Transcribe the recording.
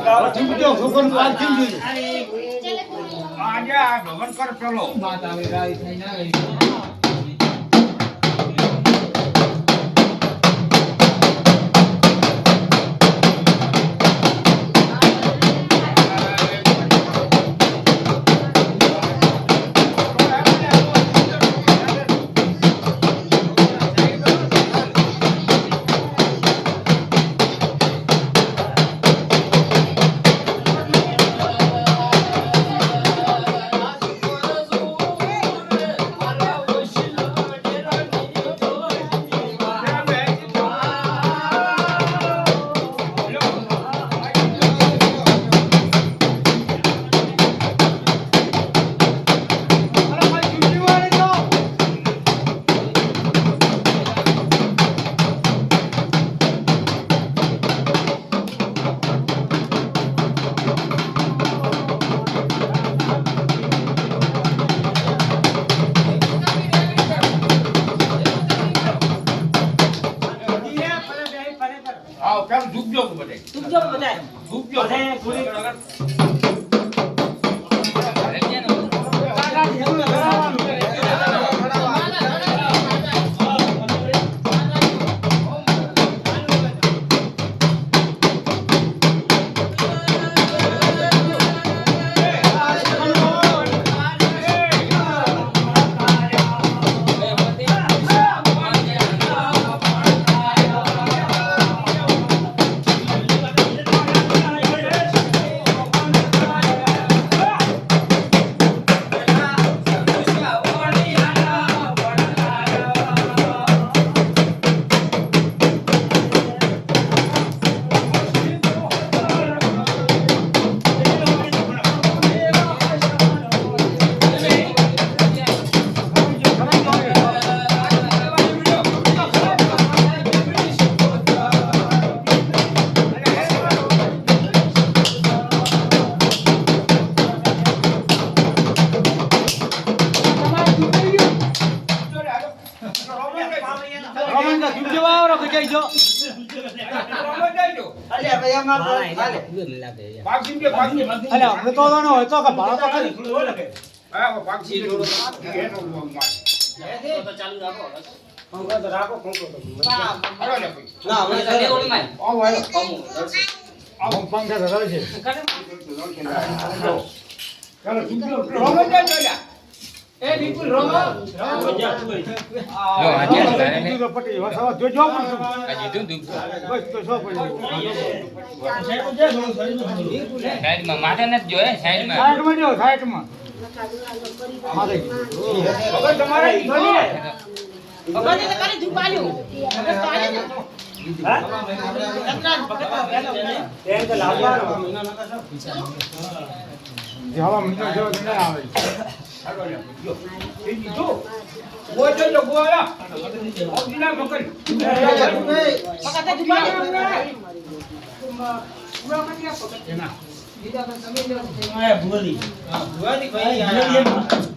જીવજો ભગવાન પાર્થિવ જીવજો આજે આ ભગવાન કર ચલો માતા આવે રાઈ થઈ ના ગઈ આવ કેમ ડૂબજો બધાય ડૂબજો બધાય ડૂબજો બધાય પૂરી રોમન જીવજો આવરો કે જઈજો અલ્યા ભાઈ અમાર હાલે પાક જીવજો પાક અલ્યા અમે તો વાનો હોય તો કે ભાડો તો કરી હા પાક જીવજો તો ચાલુ રાખો પંખો તો રાખો પંખો તો હાલો લે ના હવે સરે ઓલી માં આવો આવો પંખા તો કરે છે ચાલો જીવજો રોમન જાય એ બિલકુલ રોમો લો આજે તારે ને જીવજો પટી વસાવા જોજો પણ આજે તું તું બસ તો સો પડી સાઈડમાં માથે નથી જોયે સાઈડમાં સાઈડમાં જો સાઈડમાં મારે હવે તમારે ઈધોની ભગત ને કરે ઝુપાલ્યું ભગત તો આલે ને હા કતરા ભગત બેન તો લાવવાનો જવા મિનિટ જો ન આવે હાલો લે જો એ દીધો બોજો જો બોલા ઓજીના મકન ભગત ઝુપાલ્યું એના ભુવાજી ભાઈ